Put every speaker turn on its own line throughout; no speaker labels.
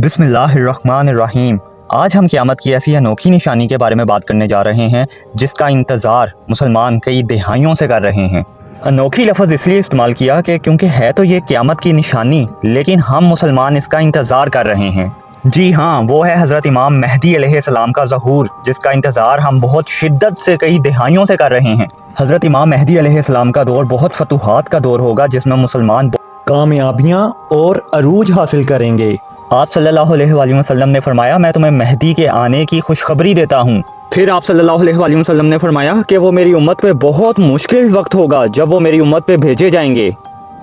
बिस्मिल्लाहिर्रहमानिर्रहीम। आज हम क़यामत की ऐसी अनोखी निशानी के बारे में बात करने जा रहे हैं जिसका इंतज़ार मुसलमान कई दहाइयों से कर रहे हैं। अनोखी लफ्ज़ इसलिए इस्तेमाल किया कि क्योंकि है तो ये क़यामत की निशानी, लेकिन हम मुसलमान इसका इंतज़ार कर रहे हैं। जी हाँ, वो है हज़रत इमाम मेहदी अलैहिस्सलाम का ज़हूर, जिसका इंतज़ार हम बहुत शिद्दत से कई दहाइयों से कर रहे हैं। हज़रत इमाम मेहदी अलैहिस्सलाम का दौर बहुत फतूहात का दौर होगा, जिसमें मुसलमान कामयाबियाँ और अरूज हासिल करेंगे। आप सल्लल्लाहु अलैहि वसल्लम ने फरमाया, मैं तुम्हें मेहदी के आने की खुशखबरी देता हूँ। फिर आप सल्लल्लाहु अलैहि वसल्लम ने फरमाया कि वो मेरी उम्मत पे बहुत मुश्किल वक्त होगा जब वो मेरी उम्मत पे भेजे जाएंगे।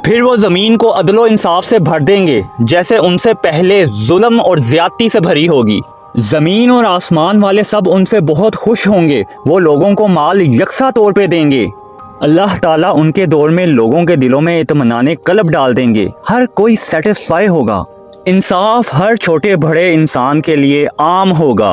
फिर वो ज़मीन को अदलो इंसाफ से भर देंगे, जैसे उनसे पहले जुल्म और ज़्यादती से भरी होगी। ज़मीन और आसमान वाले सब उनसे बहुत खुश होंगे। वो लोगों को माल यकसा तौर पे देंगे। अल्लाह ताला उनके दौर में लोगों के दिलों में इत्मीनान कल्ब डाल देंगे। हर कोई सेटिस्फाई होगा। इंसाफ हर छोटे बड़े इंसान के लिए आम होगा।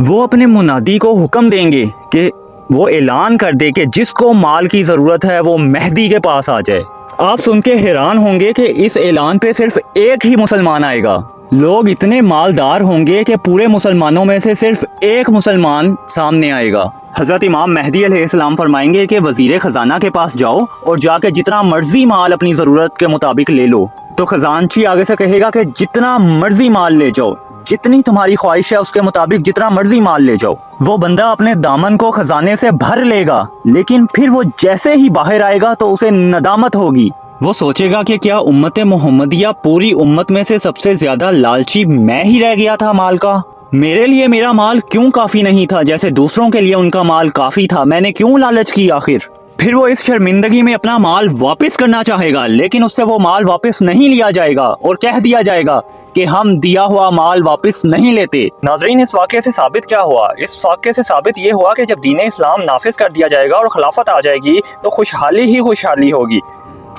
वो अपने मुनादी को हुक्म देंगे कि वो ऐलान कर दे कि जिसको माल की ज़रूरत है वो मेहदी के पास आ जाए। आप सुन के हैरान होंगे कि इस ऐलान पे सिर्फ एक ही मुसलमान आएगा। लोग इतने मालदार होंगे कि पूरे मुसलमानों में से सिर्फ एक मुसलमान सामने आएगा। हज़रत इमाम मेहदी अलैहिस्सलाम फरमाएंगे कि वज़ीर ख़जाना के पास जाओ और जाके जितना मर्जी माल अपनी ज़रूरत के मुताबिक ले लो। तो खजानची आगे से कहेगा कि जितना मर्जी माल ले जाओ, जितनी तुम्हारी ख्वाहिश है उसके मुताबिक जितना मर्जी माल ले जाओ। वो बंदा अपने दामन को खजाने से भर लेगा, लेकिन फिर वो जैसे ही बाहर आएगा तो उसे नदामत होगी। वो सोचेगा कि क्या उम्मत मोहम्मदिया पूरी उम्मत में से सबसे ज्यादा लालची मैं ही रह गया था माल का। मेरे लिए मेरा माल क्यों काफी नहीं था जैसे दूसरों के लिए उनका माल काफी था। मैंने क्यों लालच की आखिर। फिर वो इस शर्मिंदगी में अपना माल वापस करना चाहेगा, लेकिन उससे वो माल वापस नहीं लिया जाएगा और कह दिया जाएगा कि हम दिया हुआ माल वापस नहीं लेते। नाज़रीन, इस वाक़े से साबित क्या हुआ? इस वाक़े से साबित ये हुआ कि जब दीन इस्लाम नाफिज कर दिया जाएगा और खिलाफत आ जाएगी तो खुशहाली ही खुशहाली होगी।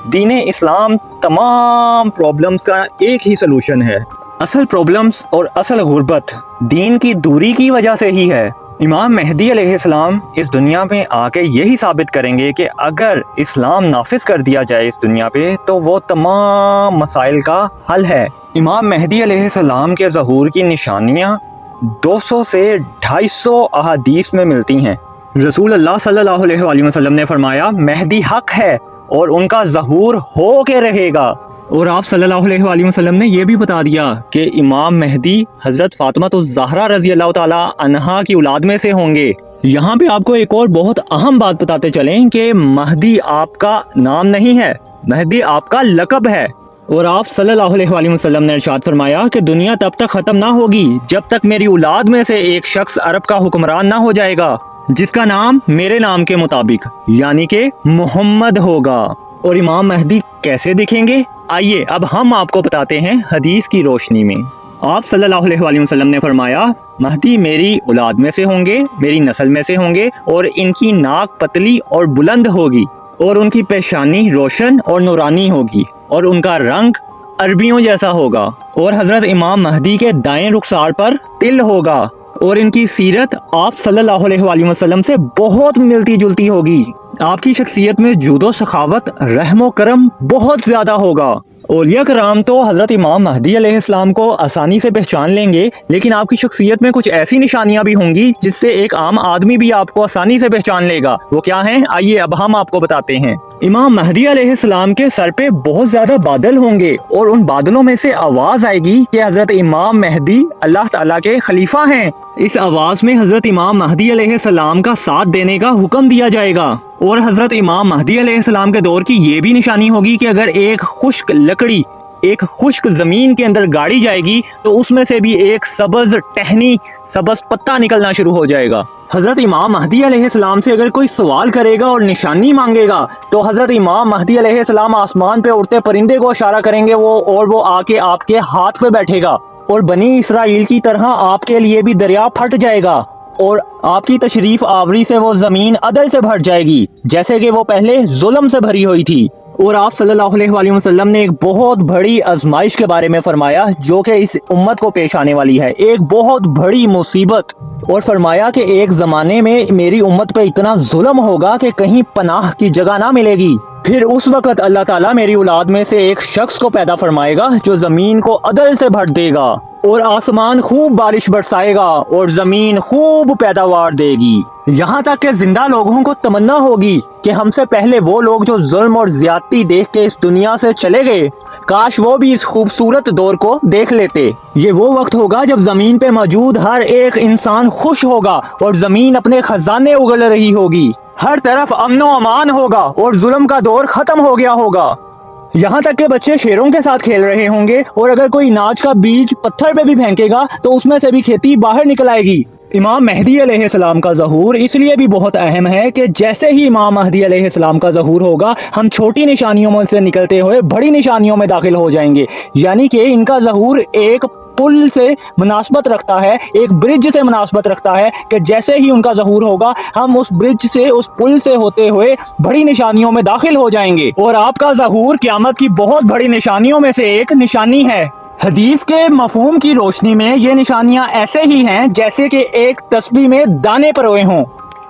दीन इस्लाम तमाम प्रॉब्लम्स का एक ही सलूशन है। असल प्रॉब्लम्स और असल गुर्बत दीन की दूरी की वजह से ही है। इमाम मेहदी अलैहिस्सलाम इस दुनिया में आके यही साबित करेंगे कि अगर इस्लाम नाफिज कर दिया जाए इस दुनिया पे तो वो तमाम मसाइल का हल है। इमाम मेहदी अलैहिस्सलाम के ज़हूर की निशानियाँ 200 से 250 अहादीस में मिलती हैं। रसूल अल्लाह सल्लल्लाहु अलैहि वसल्लम ने फरमाया, मेहदी हक है और उनका ज़हूर हो के रहेगा। और आप सल्लल्लाहु अलैहि वसल्लम ने यह भी बता दिया कि इमाम मेहदी हज़रत फ़ातिमा रज़ी अल्लाह ताला अन्हा की औलाद में से होंगे। यहाँ पे आपको एक और बहुत अहम बात बताते चलें कि महदी आपका नाम नहीं है, मेहदी आपका लक़ब है। और आप सल्लल्लाहु अलैहि वसल्लम ने इरशाद फरमाया कि दुनिया तब तक ख़त्म ना होगी जब तक मेरी औलाद में से एक शख्स अरब का हुक्मरान ना हो जाएगा जिसका नाम मेरे नाम के मुताबिक यानी कि मोहम्मद होगा। और इमाम मेहदी कैसे दिखेंगे, आइए अब हम आपको बताते हैं हदीस की रोशनी में। आप सल्लल्लाहु अलैहि वसल्लम ने फरमाया, महदी मेरी औलाद में से होंगे, मेरी नस्ल में से होंगे और इनकी नाक पतली और बुलंद होगी और उनकी पेशानी रोशन और नूरानी होगी और उनका रंग अरबियों जैसा होगा और हज़रत इमाम महदी के दाएं रुखसार पर तिल होगा और इनकी सीरत आप सल्लल्लाहु अलैहि वसल्लम से बहुत मिलती जुलती होगी। आपकी शख्सियत में जुदो सखावत रहमो करम बहुत ज़्यादा होगा। औलिया कराम तो हज़रत इमाम महदी अलैहिस्सलाम को आसानी से पहचान लेंगे, लेकिन आपकी शख्सियत में कुछ ऐसी निशानियां भी होंगी जिससे एक आम आदमी भी आपको आसानी से पहचान लेगा। वो क्या हैं? आइए अब हम आपको बताते हैं। इमाम महदी अलैहिस्सलाम के सर पे बहुत ज़्यादा बादल होंगे और उन बादलों में से आवाज़ आएगी कि हज़रत इमाम मेहदी अल्लाह ताला के खलीफा हैं। इस आवाज़ में हज़रत इमाम महदी अलैहिस्सलाम का साथ देने का हुक्म दिया जाएगा। और हज़रत इमाम महदी अलैहिस्सलाम के दौर की ये भी निशानी होगी कि अगर एक खुश्क लकड़ी एक खुश्क ज़मीन के अंदर गाड़ी जाएगी तो उसमें से भी एक सब्ज़ टहनी सब्ज़ पत्ता निकलना शुरू हो जाएगा। हज़रत इमाम महदी अलैहिस्सलाम से अगर कोई सवाल करेगा और निशानी मांगेगा तो हज़रत इमाम महदी अलैहिस्सलाम आसमान पे उड़ते परिंदे को इशारा करेंगे वो आके आपके हाथ पे बैठेगा और बनी इसराइल की तरह आपके लिए भी दरिया फट जाएगा और आपकी तशरीफ आवरी से वो ज़मीन अदल से भर जाएगी जैसे कि वो पहले जुल्म से भरी हुई थी। और आप सल्लल्लाहु अलैहि वसल्लम ने एक बहुत बड़ी आजमाइश के बारे में फरमाया जो कि इस उम्मत को पेश आने वाली है, एक बहुत बड़ी मुसीबत। और फरमाया कि एक ज़माने में मेरी उम्मत पे इतना जुल्म होगा कि कहीं पनाह की जगह ना मिलेगी। फिर उस वक़्त अल्लाह ताला मेरी औलाद में से एक शख्स को पैदा फरमाएगा जो ज़मीन को अदल से भर देगा
اور آسمان خوب بارش برسائے گا اور زمین خوب پیداوار دے گی، یہاں تک کہ زندہ لوگوں کو تمنا ہوگی کہ ہم سے پہلے وہ لوگ جو ظلم اور زیادتی دیکھ کے اس دنیا سے چلے گئے، کاش وہ بھی اس خوبصورت دور کو دیکھ لیتے۔ یہ وہ وقت ہوگا جب زمین پہ موجود ہر ایک انسان خوش ہوگا اور زمین اپنے خزانے اگل رہی ہوگی، ہر طرف امن و امان ہوگا اور ظلم کا دور ختم ہو گیا ہوگا، یہاں تک کہ بچے شیروں کے ساتھ کھیل رہے ہوں گے، اور اگر کوئی اناج کا بیج پتھر پہ بھی پھینکے گا تو اس میں سے بھی کھیتی باہر نکل آئے گی۔ امام مہدی علیہ السلام کا ظہور اس لیے بھی بہت اہم ہے کہ جیسے ہی امام مہدی علیہ السلام کا ظہور ہوگا، ہم چھوٹی نشانیوں میں سے نکلتے ہوئے بڑی نشانیوں میں داخل ہو جائیں گے، یعنی کہ ان کا ظہور ایک پل سے مناسبت رکھتا ہے، ایک برج سے مناسبت رکھتا ہے کہ جیسے ہی ان کا ظہور ہوگا ہم اس برج سے، اس پل سے ہوتے ہوئے بڑی نشانیوں میں داخل ہو جائیں گے، اور آپ کا ظہور قیامت کی بہت بڑی نشانیوں میں سے ایک نشانی ہے۔ حدیث کے مفہوم کی روشنی میں یہ نشانیاں ایسے ہی ہیں جیسے کہ ایک تسبیح میں دانے پروئے ہوں۔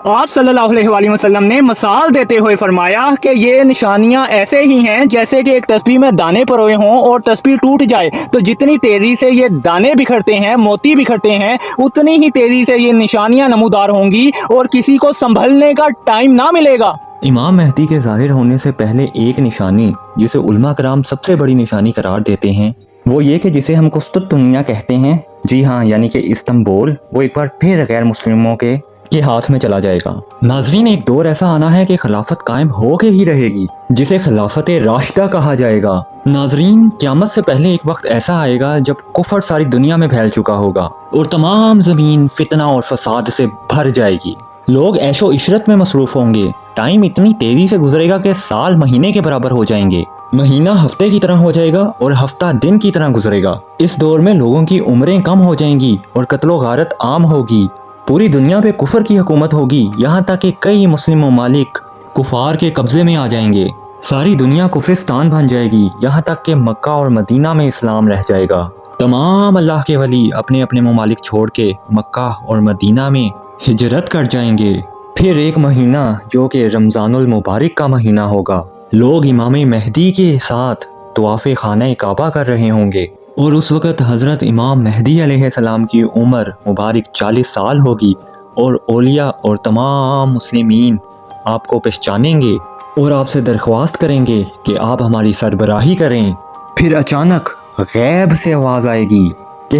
آپ صلی اللہ علیہ وآلہ وسلم نے مثال دیتے ہوئے فرمایا کہ یہ نشانیاں ایسے ہی ہیں جیسے کہ ایک تسبیح میں دانے پروئے ہوں اور تسبیح ٹوٹ جائے تو جتنی تیزی سے یہ دانے بکھرتے ہیں، موتی بکھرتے ہیں، اتنی ہی تیزی سے یہ نشانیاں نمودار ہوں گی اور کسی کو سنبھلنے کا ٹائم نہ ملے گا۔
امام مہدی کے ظاہر ہونے سے پہلے ایک نشانی جسے علماء کرام سب سے بڑی نشانی قرار دیتے ہیں وہ یہ کہ جسے ہم قسطنطنیہ کہتے ہیں، جی ہاں، یعنی کہ استنبول، وہ ایک بار پھر غیر مسلموں کے ہاتھ میں چلا جائے گا۔ ناظرین، ایک دور ایسا آنا ہے کہ خلافت قائم ہو کے ہی رہے گی، جسے خلافت راشدہ کہا جائے گا۔ ناظرین، قیامت سے پہلے ایک وقت ایسا آئے گا جب کفر ساری دنیا میں پھیل چکا ہوگا اور تمام زمین فتنہ اور فساد سے بھر جائے گی، لوگ عیش و عشرت میں مصروف ہوں گے، ٹائم اتنی تیزی سے گزرے گا کہ سال مہینے کے برابر ہو جائیں گے، مہینہ ہفتے کی طرح ہو جائے گا اور ہفتہ دن کی طرح گزرے گا۔ اس دور میں لوگوں کی عمریں کم ہو جائیں گی اور قتل و غارت عام ہوگی، پوری دنیا پہ کفر کی حکومت ہوگی، یہاں تک کہ کئی مسلم ممالک کفار کے قبضے میں آ جائیں گے، ساری دنیا کفرستان بن جائے گی، یہاں تک کہ مکہ اور مدینہ میں اسلام رہ جائے گا۔ تمام اللہ کے ولی اپنے اپنے ممالک چھوڑ کے مکہ اور مدینہ میں ہجرت کر جائیں گے۔ پھر ایک مہینہ جو کہ رمضان المبارک کا مہینہ ہوگا، لوگ امام مہدی کے ساتھ طواف خانہ کعبہ کر رہے ہوں گے، اور اس وقت حضرت امام مہدی علیہ السلام کی عمر مبارک 40 سال ہوگی، اور اولیاء اور تمام مسلمین آپ کو پہچانیں گے اور آپ سے درخواست کریں گے کہ آپ ہماری سربراہی کریں۔ پھر اچانک غیب سے آواز آئے گی کہ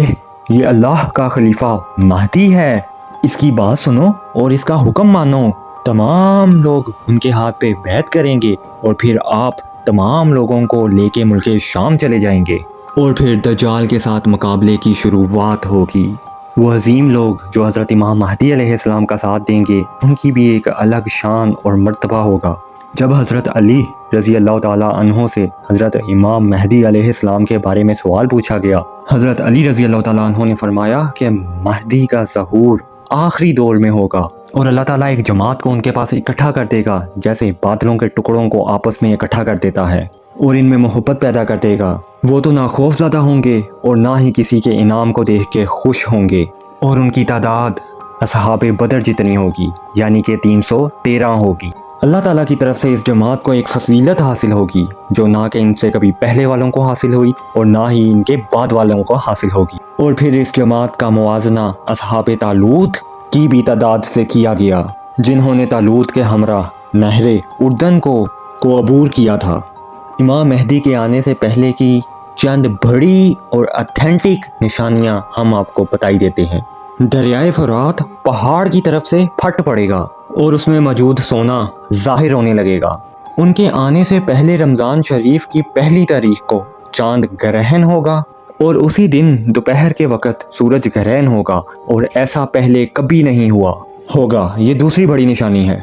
یہ اللہ کا خلیفہ مہدی ہے، اس کی بات سنو اور اس کا حکم مانو۔ تمام لوگ ان کے ہاتھ پہ بیعت کریں گے اور پھر آپ تمام لوگوں کو لے کے ملک شام چلے جائیں گے، اور پھر دجال کے ساتھ مقابلے کی شروعات ہوگی۔ وہ عظیم لوگ جو حضرت امام مہدی علیہ السلام کا ساتھ دیں گے، ان کی بھی ایک الگ شان اور مرتبہ ہوگا۔ جب حضرت علی رضی اللہ تعالیٰ عنہ سے حضرت امام مہدی علیہ السلام کے بارے میں سوال پوچھا گیا، حضرت علی رضی اللہ تعالیٰ عنہ نے فرمایا کہ مہدی کا ظہور آخری دور میں ہوگا اور اللہ تعالیٰ ایک جماعت کو ان کے پاس اکٹھا کر دے گا، جیسے بادلوں کے ٹکڑوں کو آپس میں اکٹھا کر دیتا ہے، اور ان میں محبت پیدا کر دے گا۔ وہ تو نہ خوف زدہ ہوں گے اور نہ ہی کسی کے انعام کو دیکھ کے خوش ہوں گے، اور ان کی تعداد اصحاب بدر جتنی ہوگی، یعنی کہ 313 ہوگی۔ اللہ تعالیٰ کی طرف سے اس جماعت کو ایک فضیلت حاصل ہوگی جو نہ کہ ان سے کبھی پہلے والوں کو حاصل ہوئی اور نہ ہی ان کے بعد والوں کو حاصل ہوگی۔ اور پھر اس جماعت کا موازنہ اصحاب طالوت کی بھی تعداد سے کیا گیا، جنہوں نے طالوت کے ہمراہ نہر اردن کو عبور کیا تھا۔ امام مہدی کے آنے سے پہلے کی چند بڑی اور اتھینٹک نشانیاں ہم آپ کو بتائی دیتے ہیں۔ دریائے فرات پہاڑ کی طرف سے پھٹ پڑے گا اور اس میں موجود سونا ظاہر ہونے لگے گا۔ ان کے آنے سے پہلے رمضان شریف کی پہلی تاریخ کو چاند گرہن ہوگا، اور اسی دن دوپہر کے وقت سورج گرہن ہوگا، اور ایسا پہلے کبھی نہیں ہوا ہوگا۔ یہ دوسری بڑی نشانی ہے۔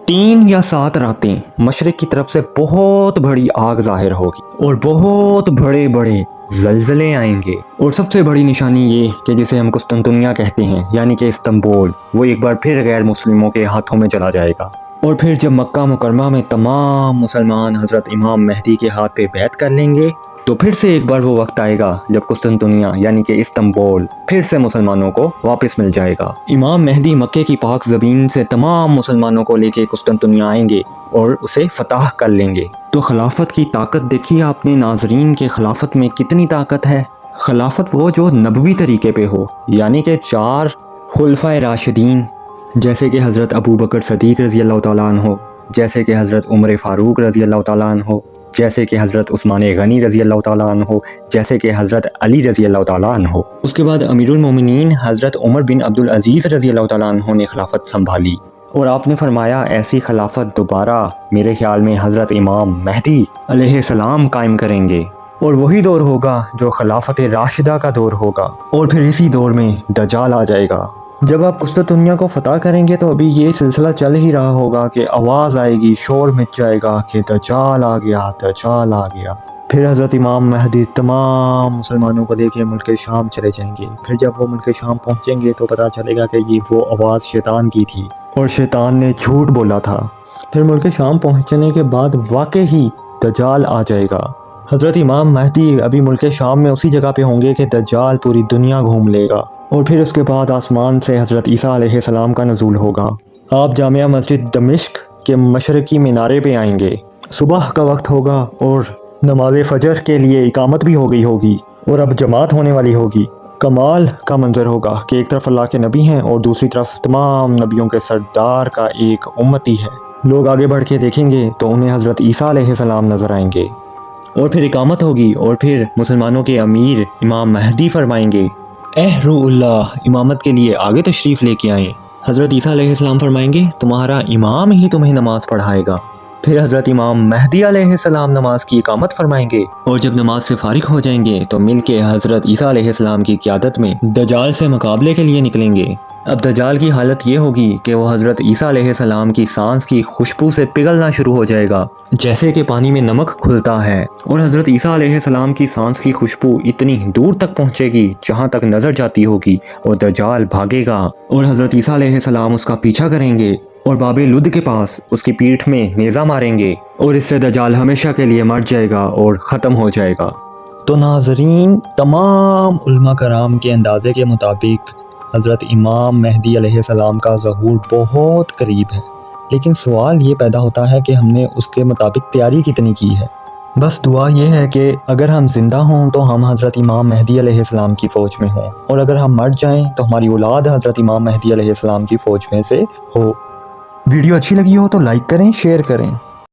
3 یا 7 راتیں مشرق کی طرف سے بہت بڑی آگ ظاہر ہوگی اور بہت بڑے بڑے زلزلے آئیں گے، اور سب سے بڑی نشانی یہ کہ جسے ہم قسطنطنیہ کہتے ہیں، یعنی کہ استنبول، وہ ایک بار پھر غیر مسلموں کے ہاتھوں میں چلا جائے گا۔ اور پھر جب مکہ مکرمہ میں تمام مسلمان حضرت امام مہدی کے ہاتھ پہ بیعت کر لیں گے، تو پھر سے ایک بار وہ وقت آئے گا جب قسطنطنیہ یعنی کہ استنبول پھر سے مسلمانوں کو واپس مل جائے گا۔ امام مہدی مکے کی پاک زمین سے تمام مسلمانوں کو لے کے قسطنطنیہ آئیں گے اور اسے فتح کر لیں گے۔ تو خلافت کی طاقت دیکھیے آپ نے ناظرین، کے خلافت میں کتنی طاقت ہے۔ खिलाफत वो जो नबवी तरीके पे हो, यानी कि 4 खुलफाए राशिदीन, जैसे कि हज़रत अबू बकर सदीक रज़ी अल्लाह तआला अन्हो, जैसे कि हज़रत उमर फ़ारूक रज़ी अल्लाह तआला अन्हो, जैसे कि हज़रत उस्मान गनी रज़ी अल्लाह तआला अन्हो, जैसे कि हज़रत अली रज़ी अल्लाह तआला अन्हो। उसके बाद अमीरुल मोमिनीन हज़रत उमर बिन अब्दुल अज़ीज़ रज़ी अल्लाह तआला अन्हो ने खिलाफत संभाली और आपने फरमाया ऐसी खिलाफत दोबारा मेरे ख्याल में हज़रत इमाम महदी अलैहिस्सलाम कायम करेंगे और वही दौर होगा जो खिलाफत राशिदा का दौर होगा। और फिर इसी दौर में दज्जाल आ जाएगा। जब आप कुस्तुनिया को फतह करेंगे तो अभी ये सिलसिला चल ही रहा होगा कि आवाज़ आएगी, शोर मच जाएगा कि दज्जाल आ गया, दज्जाल आ गया। फिर हज़रत इमाम महदी तमाम मुसलमानों को लेके मुल्क शाम चले जाएंगे। फिर जब वो मुल्क शाम पहुँचेंगे तो पता चलेगा कि ये वो आवाज़ शैतान की थी और शैतान ने झूठ बोला था। फिर मुल्क शाम पहुँचने के बाद वाकई ही दज्जाल आ जाएगा। हज़रत इमाम महदी अभी मुल्क शाम में उसी जगह पे होंगे कि दज्जाल पूरी दुनिया घूम लेगा और फिर उसके बाद आसमान से हज़रत ईसा अलैहिस्सलाम का नज़ूल होगा। आप जामिया मस्जिद दमिश्क के मशरकी मीनारे पे आएंगे। सुबह का वक्त होगा और नमाज फ़जर के लिए इकामत भी हो गई होगी और अब जमात होने वाली होगी। कमाल का मंजर होगा कि एक तरफ अल्लाह के नबी हैं और दूसरी तरफ तमाम नबियों के सरदार का एक उम्मती है। लोग आगे बढ़ के देखेंगे तो उन्हें हज़रत ईसा अलैहिस्सलाम नज़र आएंगे और फिर इकामत होगी और फिर मुसलमानों के अमीर इमाम महदी फरमाएंगे, रूहुल्लाह, इमामत के लिए आगे तशरीफ़ लेके आएँ। हज़रत ईसा अलैहिस्सलाम फरमाएंगे, तुम्हारा इमाम ही तुम्हें नमाज़ पढ़ाएगा। फिर हज़रत इमाम महदी अलैहिस्सलाम नमाज की इकामत फरमाएंगे और जब नमाज से फारिग हो जाएंगे तो मिल के हज़रत ईसा अलैहिस्सलाम की क़यादत में दज्जाल से मुकाबले के लिए निकलेंगे। अब दज्जाल की हालत ये होगी कि वो हज़रत ईसा अलैहिस्सलाम की सांस की खुशबू से पिघलना शुरू हो जाएगा, जैसे कि पानी में नमक खुलता है। और हज़रत ईसा अलैहिस्सलाम की सांस की खुशबू इतनी दूर तक पहुँचेगी जहाँ तक नज़र जाती होगी और दज्जाल भागेगा और हज़रत ईसा अलैहिस्सलाम उसका पीछा करेंगे और बाबे लुद के पास उसकी पीठ में नेज़ा मारेंगे और इससे दज्जाल हमेशा के लिए मर जाएगा और ख़त्म हो जाएगा। तो नाज़रीन, तमाम उलमा कराम के अंदाज़े के मुताबिक हज़रत इमाम महदी अलैहिस्सलाम का ज़हूर बहुत करीब है, लेकिन सवाल ये पैदा होता है कि हमने उसके मुताबिक तैयारी कितनी की है। बस दुआ ये है कि अगर हम ज़िंदा हों तो हम हज़रत इमाम महदी अलैहिस्सलाम की फ़ौज में हों और अगर हम मर जाएं तो हमारी औलाद हज़रत इमाम महदी अलैहिस्सलाम की फ़ौज में से हो। वीडियो अच्छी लगी हो तो लाइक करें, शेयर करें।